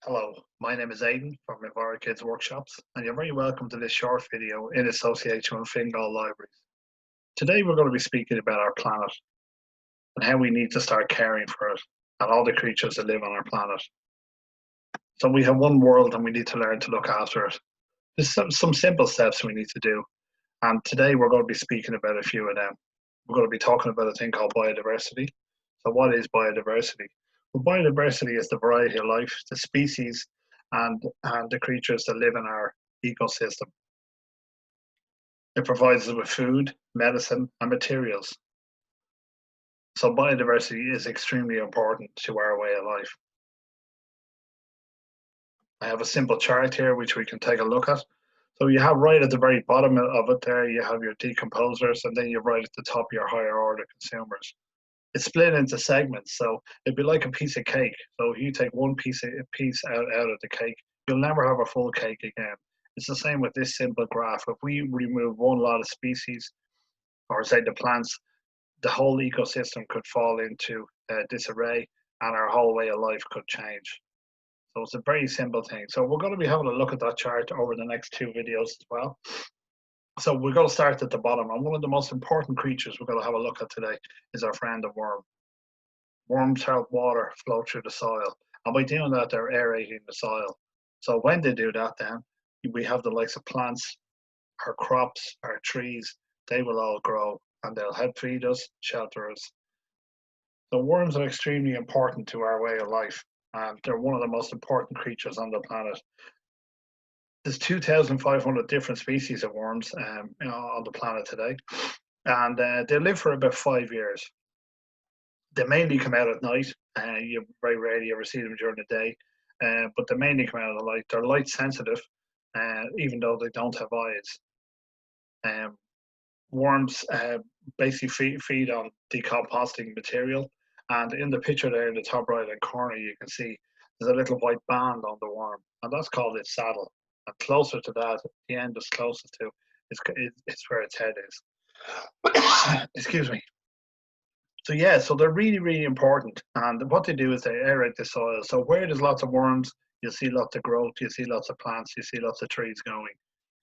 Hello, my name is Aidan from Envirokids workshops, and you're very welcome to this short video in association with Fingal Libraries. Today we're going to be speaking about our planet and how we need to start caring for it and all the creatures that live on our planet. So we have one world and we need to learn to look after it. There's some simple steps we need to do, and today we're going to be speaking about a few of them. We're going to be talking about a thing called biodiversity. So what is biodiversity? Well, biodiversity is the variety of life, the species and the creatures that live in our ecosystem. It provides us with food, medicine, and materials. So biodiversity is extremely important to our way of life. I have a simple chart here which we can take a look at. So you have right at the very bottom of it there, you have your decomposers, and then you're right at the top your higher order consumers. It's split into segments, so it'd be like a piece of cake. So if you take one piece out of the cake, you'll never have a full cake again. It's the same with this simple graph. If we remove one lot of species, or say the plants, the whole ecosystem could fall into disarray, and our whole way of life could change. So it's a very simple thing. So we're going to be having a look at that chart over the next two videos as well. So we're going to start at the bottom, and one of the most important creatures we're going to have a look at today is our friend the worm. Worms help water flow through the soil, and by doing that, they're aerating the soil. So when they do that, then we have the likes of plants, our crops, our trees. They will all grow, and they'll help feed us, shelter us. So worms are extremely important to our way of life, and they're one of the most important creatures on the planet. There's 2,500 different species of worms on the planet today, and they live for about 5 years. They mainly come out at night. You very rarely ever see them during the day, but they mainly come out at night. They're light sensitive, even though they don't have eyes. Worms basically feed on decomposting material, and in the picture there in the top right hand corner, you can see there's a little white band on the worm, and that's called its saddle. And closer to that, the end is closest to, it's where its head is. Excuse me. So yeah, so they're really, really important. And what they do is they aerate the soil. So where there's lots of worms, you'll see lots of growth, you see lots of plants, you see lots of trees going.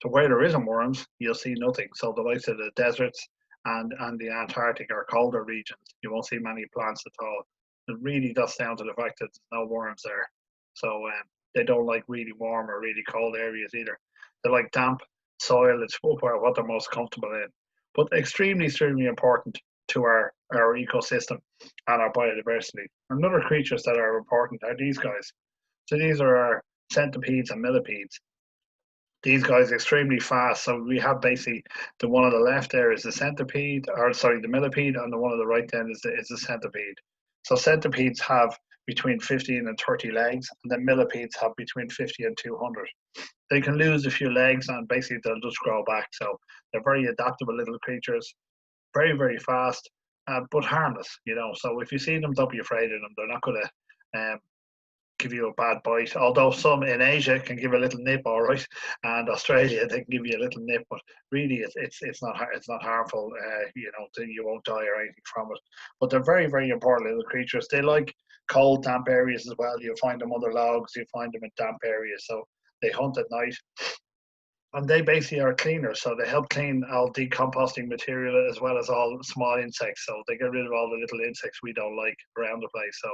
So where there isn't worms, you'll see nothing. So the likes of the deserts and the Antarctic or colder regions, you won't see many plants at all. It really does down to the fact that there's no worms there. So they don't like really warm or really cold areas either. They like damp soil. It's what they're most comfortable in. But extremely, extremely important to our ecosystem and our biodiversity. Another creatures that are important are these guys. So these are our centipedes and millipedes. These guys are extremely fast. So we have basically the one on the left there is the centipede, or sorry, the millipede, and the one on the right then is the centipede. So centipedes have between 15 and 30 legs, and then millipedes have between 50 and 200. They can lose a few legs and basically they'll just grow back. So they're very adaptable little creatures, very, very fast, but harmless, So if you see them, don't be afraid of them. They're not going to give you a bad bite. Although some in Asia can give a little nip, all right, and Australia they can give you a little nip, but really it's not harmful. You won't die or anything from it. But they're very, very important little creatures. They like cold, damp areas as well. You'll find them under logs. You find them in damp areas. So they hunt at night. And they basically are cleaners, so they help clean all decomposting material as well as all small insects. So they get rid of all the little insects we don't like around the place. So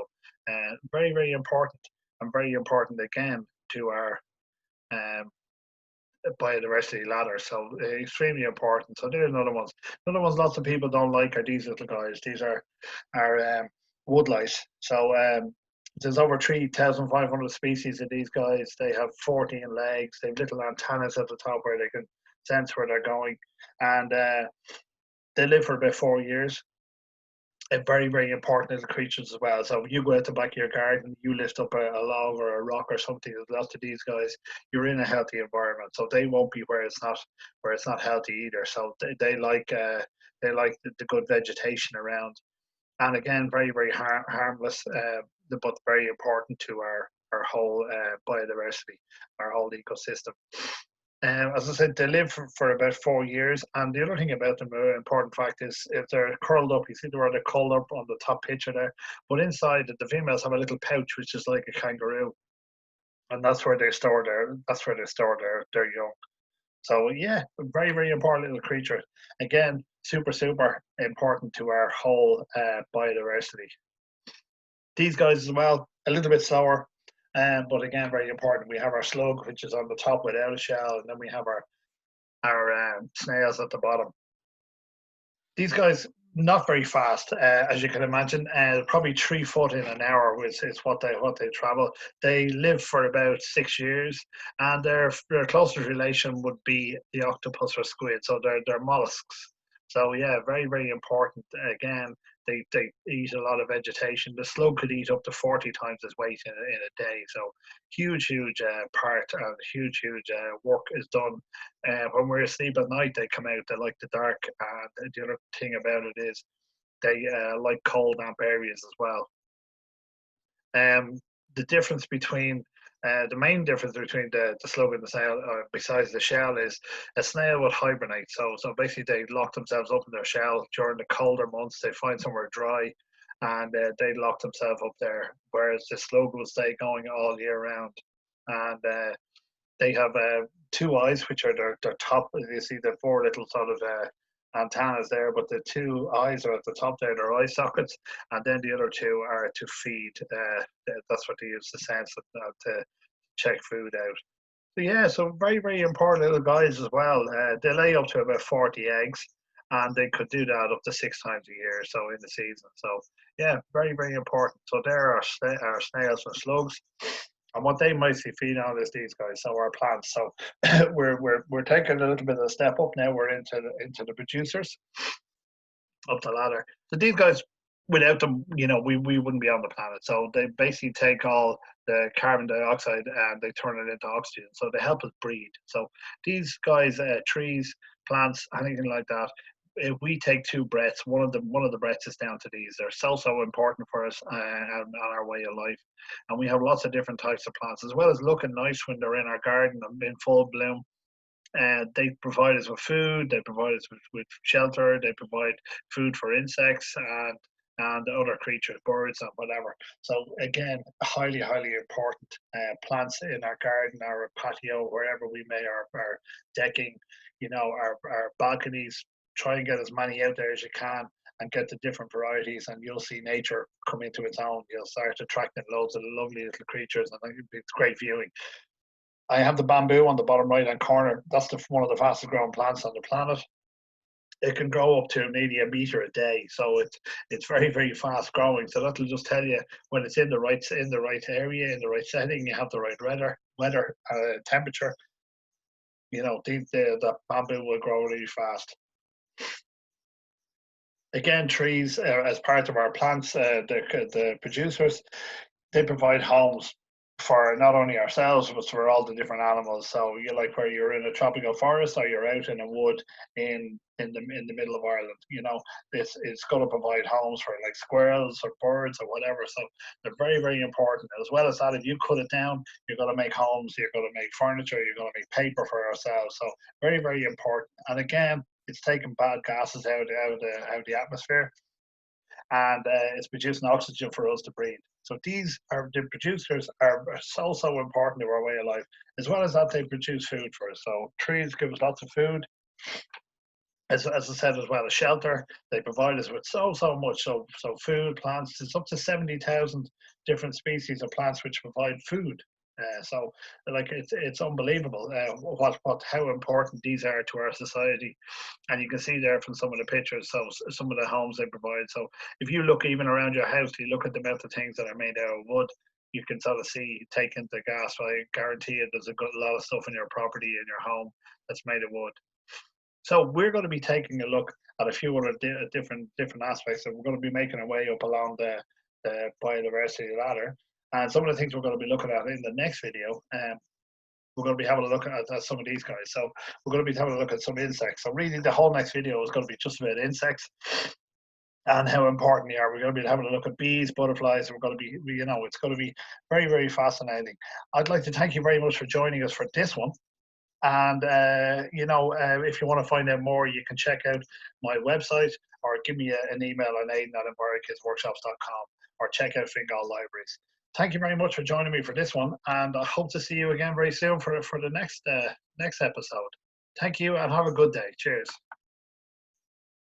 very, very important, and very important again to our um, biodiversity ladder. So extremely important. So there's another ones. Another ones lots of people don't like are these little guys. These are wood lice. So there's over 3,500 species of these guys. They have 14 legs. They have little antennas at the top where they can sense where they're going, and they live for about 4 years. Very, very important as creatures as well. So if you go out the back of your garden, you lift up a log or a rock or something, there's lots of these guys, you're in a healthy environment. So they won't be where it's not healthy either. So they like the good vegetation around. And again, very, very harmless, but very important to our whole biodiversity, our whole ecosystem. As I said, they live for about 4 years. And the other thing about them, an important fact is if they're curled up, you see where they're curled up on the top picture there, but inside the females have a little pouch, which is like a kangaroo. and that's where they store their young. So yeah, very very important little creature. Again, super important to our whole biodiversity. These guys as well, a little bit slower, but again very important. We have our slug, which is on the top without a shell, and then we have our snails at the bottom. These guys not very fast, as you can imagine. Probably 3 foot in an hour is what they travel. They live for about 6 years, and their closest relation would be the octopus or squid. So they're mollusks. So yeah, very very important. Again, they eat a lot of vegetation. The slug could eat up to 40 times its weight in a day. So huge part and huge work is done. When we're asleep at night, they come out. They like the dark, and the other thing about it is they like cold, damp areas as well. Um, the difference between the main difference between the slug and the snail, besides the shell, is a snail would hibernate. So basically, they lock themselves up in their shell during the colder months. They find somewhere dry, and they lock themselves up there. Whereas the slug will stay going all year round, and they have two eyes, which are their top. You see the four little sort of antennas there, but the two eyes are at the top there, they're eye sockets, and then the other two are to feed. That's what they use to sense to check food out. So yeah, so very very important little guys as well. They lay up to about 40 eggs, and they could do that up to 6 times a year, so in the season. So yeah, very very important. So there are our snails and slugs. And what they mostly feed on is these guys, so our plants. So we're taking a little bit of a step up now. We're into the producers up the ladder. So these guys, without them, we wouldn't be on the planet. So they basically take all the carbon dioxide and they turn it into oxygen. So they help us breathe. So these guys, trees, plants, anything like that. If we take two breaths, one of the breaths is down to these. They're so important for us and our way of life. And we have lots of different types of plants, as well as looking nice when they're in our garden and in full bloom. They provide us with food. They provide us with shelter. They provide food for insects and other creatures, birds and whatever. So again, highly important plants in our garden, our patio, wherever we may, our decking, our balconies. Try and get as many out there as you can and get the different varieties, and you'll see nature come into its own. You'll start attracting loads of lovely little creatures, and it's great viewing. I have the bamboo on the bottom right hand corner. That's one of the fastest growing plants on the planet. It can grow up to nearly a meter a day, so it's very very fast growing. So that'll just tell you when it's in the right area, in the right setting, you have the right weather temperature. The bamboo will grow really fast. Again, trees as part of our plants, the producers, they provide homes for not only ourselves but for all the different animals. So you like where you're in a tropical forest or you're out in a wood in the middle of Ireland. It's going to provide homes for like squirrels or birds or whatever. So they're very very important. As well as that, if you cut it down, you're going to make homes, you're going to make furniture, you're going to make paper for ourselves. So very very important. And again, it's taking bad gases out of the atmosphere, and it's producing oxygen for us to breathe. So the producers are so important to our way of life. As well as that, they produce food for us. So trees give us lots of food. As I said as well, a shelter. They provide us with so much. So food, plants. It's up to 70,000 different species of plants which provide food. So like it's unbelievable how important these are to our society, and you can see there from some of the pictures. So some of the homes they provide. So if you look even around your house, you look at the amount of things that are made out of wood, you can sort of see, take into gas. I guarantee you, there's a lot of stuff in your property in your home that's made of wood. So we're going to be taking a look at a few other different aspects, and we're going to be making our way up along the biodiversity ladder. And some of the things we're going to be looking at in the next video, we're going to be having a look at some of these guys. So we're going to be having a look at some insects. So really the whole next video is going to be just about insects and how important they are. We're going to be having a look at bees, butterflies, and we're going to be, it's going to be very, very fascinating. I'd like to thank you very much for joining us for this one. And, if you want to find out more, you can check out my website or give me an email on Aidan@envirokidsworkshops.com or check out Fingal Libraries. Thank you very much for joining me for this one, and I hope to see you again very soon for the next episode. Thank you, and have a good day. Cheers.